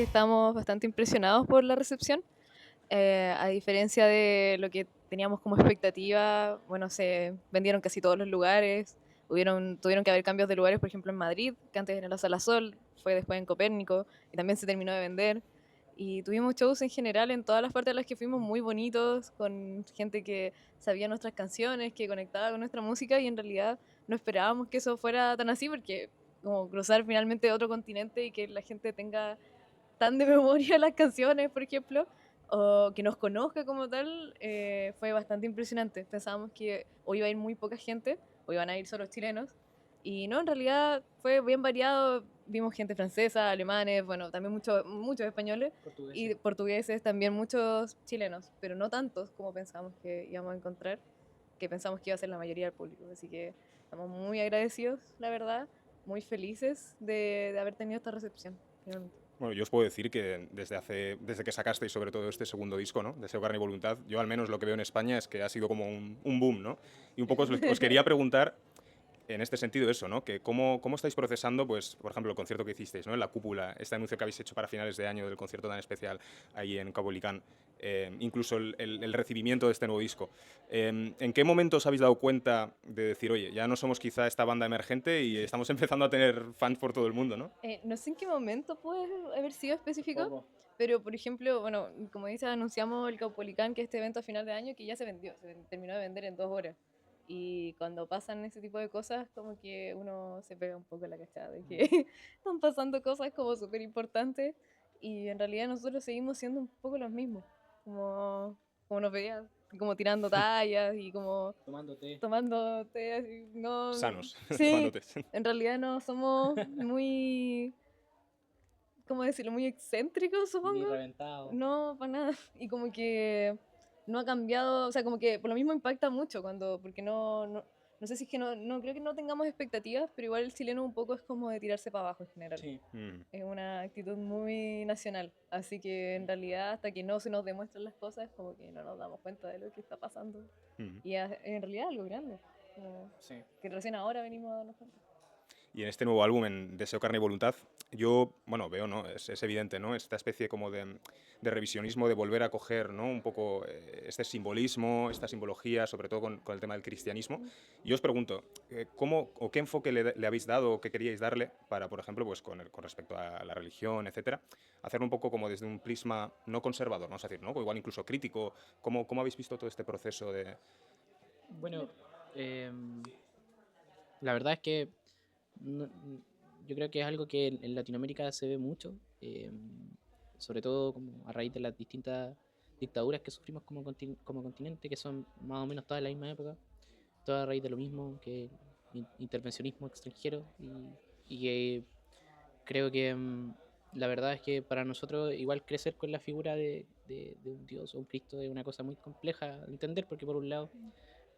que estamos bastante impresionados por la recepción. A diferencia de lo que teníamos como expectativa, bueno, se vendieron casi todos los lugares. Tuvieron que haber cambios de lugares, por ejemplo, en Madrid, que antes era la Sala Sol, fue después en Copérnico, y también se terminó de vender. Y tuvimos shows en general en todas las partes a las que fuimos muy bonitos, con gente que sabía nuestras canciones, que conectaba con nuestra música, y en realidad no esperábamos que eso fuera tan así, porque como cruzar finalmente otro continente y que la gente tenga tan de memoria las canciones, por ejemplo, o que nos conozca como tal, fue bastante impresionante. Pensábamos que o iba a ir muy poca gente, o iban a ir solo chilenos, y no, en realidad fue bien variado. Vimos gente francesa, alemanes, bueno, también muchos españoles, y Portugueses. portugueses, también muchos chilenos, pero no tantos como pensábamos que íbamos a encontrar, que pensamos que iba a ser la mayoría del público. Así que estamos muy agradecidos, la verdad, muy felices de haber tenido esta recepción, realmente. Bueno, yo os puedo decir que desde que sacasteis sobre todo este segundo disco, ¿no? Deseo, carne y voluntad, yo al menos lo que veo en España es que ha sido como un boom, ¿no? Y un poco os quería preguntar en este sentido eso, ¿no? Que cómo estáis procesando, pues, por ejemplo, el concierto que hicisteis, ¿no? En la cúpula, este anuncio que habéis hecho para finales de año del concierto tan especial ahí en Cabo Licán, incluso el recibimiento de este nuevo disco. ¿En qué momento os habéis dado cuenta de decir, oye, ya no somos quizá esta banda emergente y estamos empezando a tener fans por todo el mundo, ¿no? No sé en qué momento puede haber sido específico, Poco. pero por ejemplo, bueno, como dices, anunciamos el Caupolicán, que este evento a final de año, que ya se vendió, terminó de vender en 2 horas. Y cuando pasan ese tipo de cosas, como que uno se pega un poco la cachada de que están pasando cosas como súper importantes, y en realidad nosotros seguimos siendo un poco los mismos, como nos veías, como tirando tallas y como Tomando té. tomando té, así, no, Sanos, sí, tomándote. en realidad no somos muy, ¿cómo decirlo? Muy excéntricos, Ni supongo. reventado. No, para nada. Y como que no ha cambiado, o sea, como que por lo mismo impacta mucho porque no sé si es que no creo que no tengamos expectativas, pero igual el chileno un poco es como de tirarse para abajo en general. Sí. Mm. Es una actitud muy nacional, así que en realidad hasta que no se nos demuestran las cosas, como que no nos damos cuenta de lo que está pasando. Mm. Y en realidad algo grande, como Sí. que recién ahora venimos a darnos cuenta. Y en este nuevo álbum, en Deseo, carne y voluntad, yo, bueno, veo, ¿no? Es evidente, ¿no? Esta especie como de revisionismo, de volver a coger, ¿no? Un poco este simbolismo, esta simbología, sobre todo con el tema del cristianismo. Y yo os pregunto, ¿cómo o qué enfoque le habéis dado o qué queríais darle para, por ejemplo, pues con respecto a la religión, etcétera, hacerlo un poco como desde un prisma no conservador, vamos a decir, ¿no? O igual incluso crítico. ¿Cómo habéis visto todo este proceso de...? Bueno, em, la verdad es que no- yo creo que es algo que en Latinoamérica se ve mucho, sobre todo como a raíz de las distintas dictaduras que sufrimos como continente, que son más o menos todas de la misma época, toda a raíz de lo mismo, que intervencionismo extranjero, y que creo que la verdad es que para nosotros igual crecer con la figura de un Dios o un Cristo es una cosa muy compleja de entender, porque por un lado,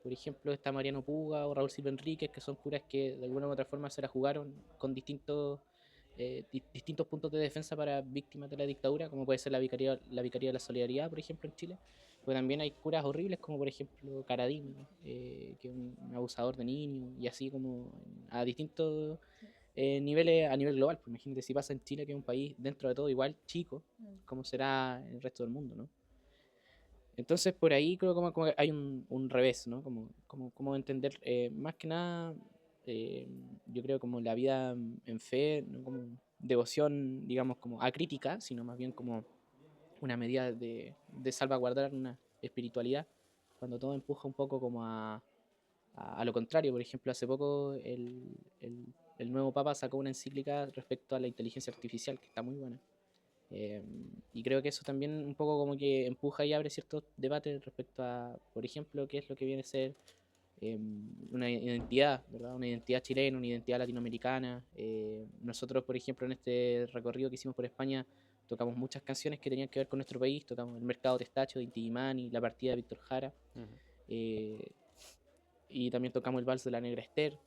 por ejemplo, está Mariano Puga o Raúl Silva Enríquez, que son curas que de alguna u otra forma se la jugaron con distintos puntos de defensa para víctimas de la dictadura, como puede ser la Vicaría de la Solidaridad, por ejemplo, en Chile. Pero también hay curas horribles, como por ejemplo Caradini, que es un abusador de niños, y así como a distintos niveles a nivel global. Pues imagínate si pasa en Chile, que es un país dentro de todo igual chico, como será en el resto del mundo, ¿no? Entonces por ahí creo como que hay un revés, ¿no? Como entender, más que nada, eh, yo creo como la vida en fe, no como devoción, digamos, como acrítica, sino más bien como una medida de salvaguardar una espiritualidad, cuando todo empuja un poco como a lo contrario. Por ejemplo, hace poco el nuevo Papa sacó una encíclica respecto a la inteligencia artificial, que está muy buena. Eh, y creo que eso también un poco como que empuja y abre ciertos debates respecto a, por ejemplo, qué es lo que viene a ser una identidad, ¿verdad? Una identidad chilena, una identidad latinoamericana. Nosotros, por ejemplo, en este recorrido que hicimos por España, tocamos muchas canciones que tenían que ver con nuestro país, tocamos El Mercado Testacho de Inti Illimani, La Partida de Víctor Jara, Ujú. eh, y también tocamos el Vals de la Negra Esther.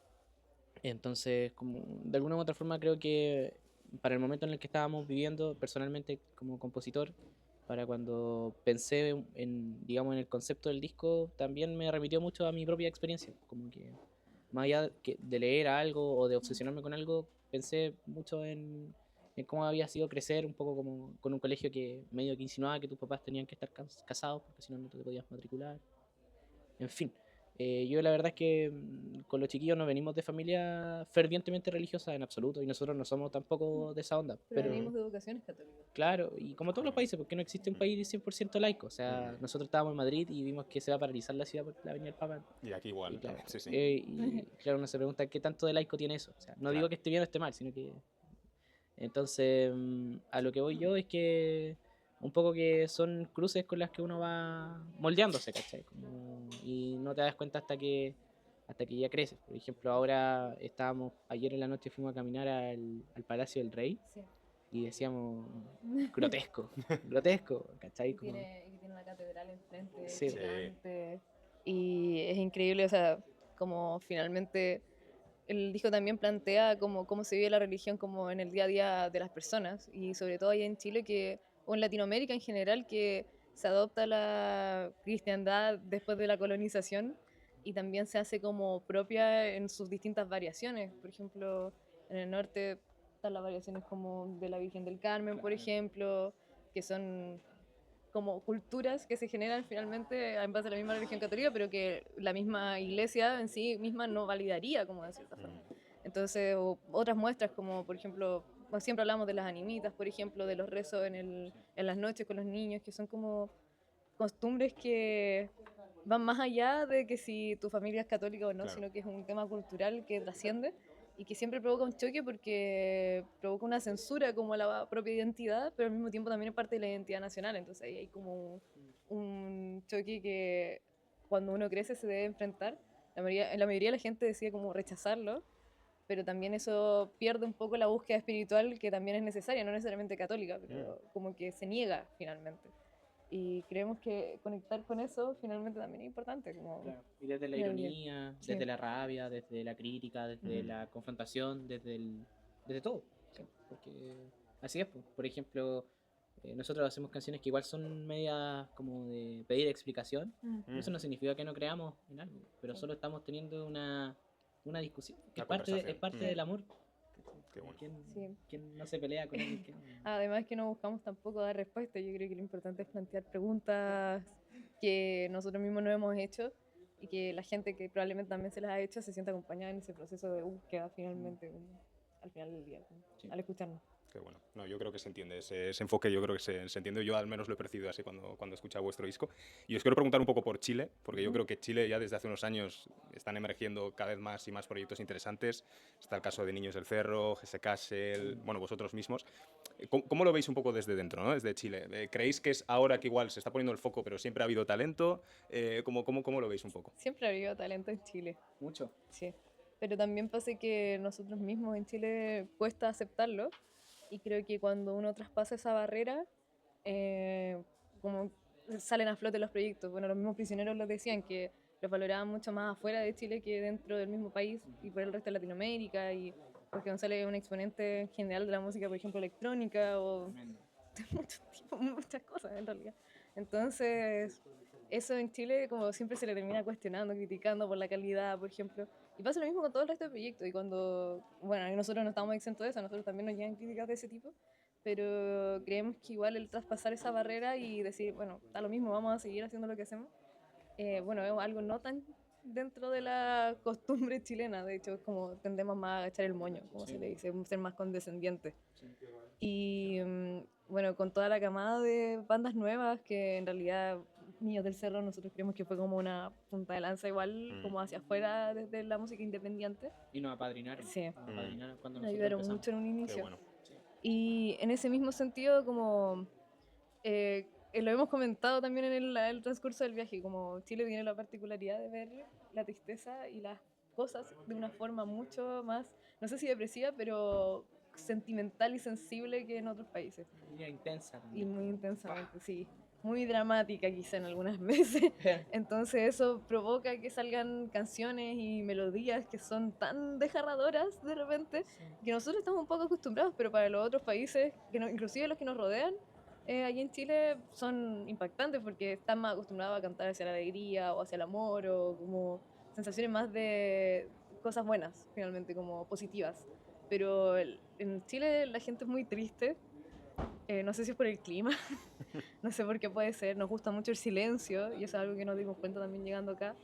Entonces, como de alguna u otra forma creo que para el momento en el que estábamos viviendo, personalmente como compositor, para cuando pensé digamos, en el concepto del disco, también me remitió mucho a mi propia experiencia, como que más allá de leer algo o de obsesionarme con algo, pensé mucho en cómo había sido crecer un poco como con un colegio que medio que insinuaba que tus papás tenían que estar casados porque si no, no te podías matricular. En fin, yo la verdad es que con los chiquillos no venimos de familia fervientemente religiosa en absoluto y nosotros no somos tampoco de esa onda, Pero pero venimos de educaciones católicas. claro, y como todos los países, porque no existe un país 100% laico, o sea, nosotros estábamos en Madrid y vimos que se va a paralizar la ciudad por la Avenida del Papa. Y aquí igual, Y claro, sí, sí. y claro, uno se pregunta qué tanto de laico tiene eso. O sea, no digo Claro. que esté bien o esté mal, sino que... Entonces, a lo que voy yo es que un poco que son cruces con las que uno va moldeándose, ¿cachai? Y no te das cuenta hasta que ya creces. Por ejemplo, ahora ayer en la noche fuimos a caminar al Palacio del Rey Sí. y decíamos, grotesco, grotesco, ¿cachai? Y tiene una catedral enfrente, Sí. gigante. Y es increíble, o sea, como finalmente el disco también plantea cómo se vive la religión como en el día a día de las personas, y sobre todo allá en Chile, o en Latinoamérica en general, que se adopta la cristiandad después de la colonización y también se hace como propia en sus distintas variaciones. Por ejemplo, en el norte están las variaciones como de la Virgen del Carmen, por ejemplo, que son como culturas que se generan finalmente en base a la misma religión católica, pero que la misma iglesia en sí misma no validaría, como de cierta forma. Entonces, otras muestras como, por ejemplo, siempre hablamos de las animitas, por ejemplo, de los rezos en las noches con los niños, que son como costumbres que van más allá de que si tu familia es católica o no, Claro. sino que es un tema cultural que trasciende y que siempre provoca un choque porque provoca una censura como a la propia identidad, pero al mismo tiempo también es parte de la identidad nacional. Entonces ahí hay como un choque que cuando uno crece se debe enfrentar. La mayoría de la gente decide como rechazarlo, pero también eso pierde un poco la búsqueda espiritual que también es necesaria, no necesariamente católica, pero como que se niega finalmente. Y creemos que conectar con eso finalmente también es importante. Como Claro. Y desde la en el día. ironía, Sí. desde la rabia, desde la crítica, desde la confrontación, desde todo. Sí, porque así es, pues. Por ejemplo, nosotros hacemos canciones que igual son medias como de pedir explicación. Pero eso no significa que no creamos en algo, pero Sí. solo estamos teniendo una discusión. Una Es conversación. parte del amor. Qué bueno. Sí. ¿Quién no se pelea con alguien que ama? Además que no buscamos tampoco dar respuestas, yo creo que lo importante es plantear preguntas que nosotros mismos no hemos hecho y que la gente que probablemente también se las ha hecho se sienta acompañada en ese proceso de búsqueda finalmente, al final del día, Sí. al escucharnos. Qué bueno. No, yo creo que se entiende ese enfoque, yo creo que se entiende. Yo al menos lo he percibido así cuando he escuchado vuestro disco. Y os quiero preguntar un poco por Chile, porque yo creo que Chile ya desde hace unos años están emergiendo cada vez más y más proyectos interesantes. Está el caso de Niños del Cerro, GS Castle, bueno, vosotros mismos. ¿Cómo lo veis un poco desde dentro, ¿no? Desde Chile? ¿Creéis que es ahora que igual se está poniendo el foco, pero siempre ha habido talento? ¿Cómo lo veis un poco? Siempre ha habido talento en Chile, Mucho. sí. Pero también pasa que nosotros mismos en Chile cuesta aceptarlo, y creo que cuando uno traspasa esa barrera, como salen a flote los proyectos. Bueno, los mismos prisioneros lo decían, que los valoraban mucho más afuera de Chile que dentro del mismo país y por el resto de Latinoamérica, y porque González es un exponente en general de la música, por ejemplo, electrónica o de muchos tipos, muchas cosas en realidad. Entonces, eso en Chile como siempre se le termina cuestionando, criticando por la calidad, por ejemplo. Y pasa lo mismo con todo el resto de proyectos. Y cuando, bueno, nosotros no estamos exentos de eso, a nosotros también nos llegan críticas de ese tipo, pero creemos que igual el traspasar esa barrera y decir, bueno, da lo mismo, vamos a seguir haciendo lo que hacemos, bueno, es algo no tan dentro de la costumbre chilena. De hecho, es como tendemos más a echar el moño, como se le dice, ser más condescendientes. Y bueno, con toda la camada de bandas nuevas, que en realidad Niños del Cerro nosotros creemos que fue como una punta de lanza igual, como hacia afuera desde la música independiente. Y nos apadrinaron. Sí. Nos apadrinaron cuando Nos nosotros ayudaron empezamos. mucho en un Qué inicio. bueno. Y en ese mismo sentido, como lo hemos comentado también en el transcurso del viaje, como Chile tiene la particularidad de ver la tristeza y las cosas de una forma mucho más, no sé si depresiva, pero sentimental y sensible que en otros países. Diría intensa Y también. muy intensamente, sí. Muy dramática quizá en algunas veces. Entonces eso provoca que salgan canciones y melodías que son tan desgarradoras de repente, que nosotros estamos un poco acostumbrados, pero para los otros países, inclusive los que nos rodean, allí en Chile son impactantes porque están más acostumbrados a cantar hacia la alegría o hacia el amor, o como sensaciones más de cosas buenas, finalmente, como positivas. Pero en Chile la gente es muy triste. No sé si es por el clima, no sé por qué puede ser. Nos gusta mucho el silencio y eso es algo que nos dimos cuenta también llegando acá.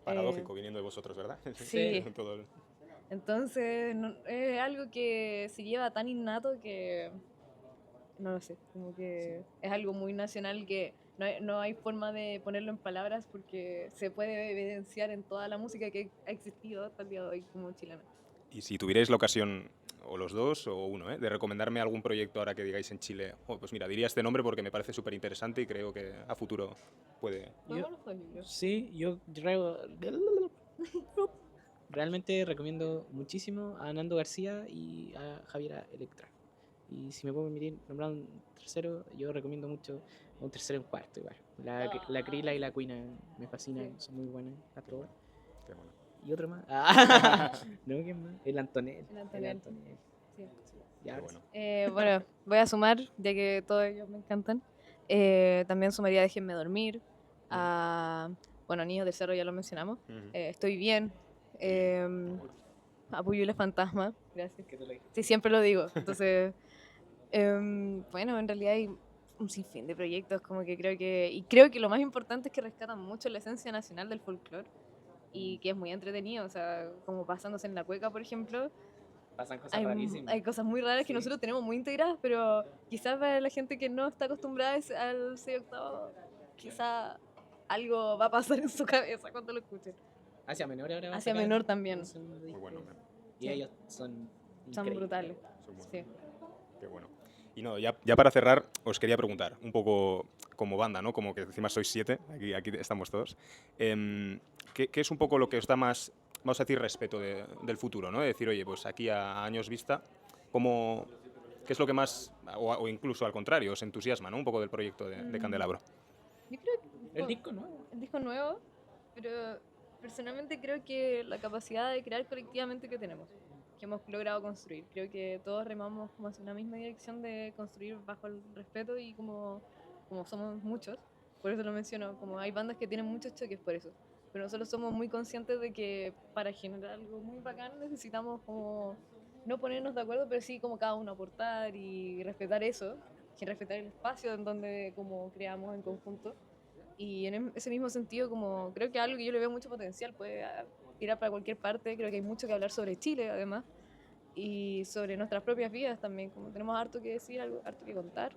Paradójico viniendo de vosotros, ¿verdad? Sí. Todo Entonces es algo que se lleva tan innato que no lo sé, como que es algo muy nacional que no hay forma de ponerlo en palabras porque se puede evidenciar en toda la música que ha existido hasta el día de hoy como chilena. Y si tuvierais la ocasión, o los dos o uno, de recomendarme algún proyecto ahora que digáis en Chile, pues mira, diría este nombre porque me parece súper interesante y creo que a futuro puede... Podemos los dos, yo creo. Sí, realmente recomiendo muchísimo a Nando García y a Javiera Electra. Y si me puedo permitir nombrar un tercero, yo recomiendo mucho un tercero y un cuarto igual. La Krila y la Quina me fascinan, Sí. son muy buenas las trovas. Qué bueno. Y otro más. No, ¿quién más? El Antonel. El Antonel. Sí. Ya, Qué ahora bueno. Bueno, voy a sumar, ya que todos ellos me encantan. También sumaría Déjenme dormir. A, bueno, Niños del Cerro ya lo mencionamos. Estoy bien. A Puyules Fantasma. Gracias. sí. Sí, siempre lo digo. Entonces, bueno, en realidad hay un sinfín de proyectos como que creo que lo más importante es que rescatan mucho la esencia nacional del folclore y que es muy entretenido, o sea, como pasándose en la cueca, por ejemplo, Pasan cosas rarísimas. hay cosas muy raras que Sí. nosotros tenemos muy integradas, pero quizás para la gente que no está acostumbrada al 6 octavo, quizás algo va a pasar en su cabeza cuando lo escuchen. Hacia menor ahora va a Hacia sacar menor también. un segundo Muy disco. bueno. Y Sí. ellos son Son increíbles. brutales. Son buenos. Sí. Qué bueno. Y no, ya para cerrar, os quería preguntar, un poco como banda, ¿no? Como que encima sois 7, aquí estamos todos. ¿Qué es un poco lo que os da más, vamos a decir, respeto del futuro, ¿no? De decir, oye, pues aquí a años vista, ¿qué es lo que más, o incluso al contrario, os entusiasma, ¿no? Un poco del proyecto de Candelabro. Yo creo que El disco nuevo. el disco nuevo, pero personalmente creo que la capacidad de crear colectivamente que tenemos, que hemos logrado construir. Creo que todos remamos como hacia una misma dirección de construir bajo el respeto y como somos muchos, por eso lo menciono, como hay bandas que tienen muchos choques por eso, pero nosotros somos muy conscientes de que para generar algo muy bacán necesitamos como no ponernos de acuerdo, pero sí como cada uno aportar y respetar eso, y respetar el espacio en donde como creamos en conjunto. Y en ese mismo sentido, como creo que algo que yo le veo mucho potencial, puede tirar para cualquier parte, creo que hay mucho que hablar sobre Chile además, y sobre nuestras propias vidas también, como tenemos harto que decir, harto que contar,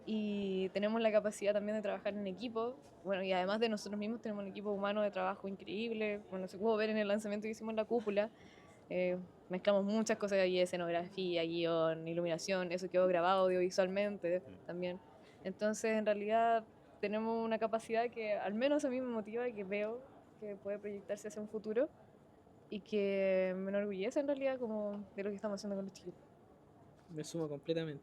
y tenemos la capacidad también de trabajar en equipo, bueno, y además de nosotros mismos tenemos un equipo humano de trabajo increíble, bueno, se pudo ver en el lanzamiento que hicimos en la cúpula, mezclamos muchas cosas ahí, escenografía, guión, iluminación, eso quedó grabado audiovisualmente también. Entonces, en realidad, tenemos una capacidad que al menos a mí me motiva y que veo que puede proyectarse hacia un futuro y que me enorgullece en realidad como de lo que estamos haciendo con los chicos. Me sumo completamente.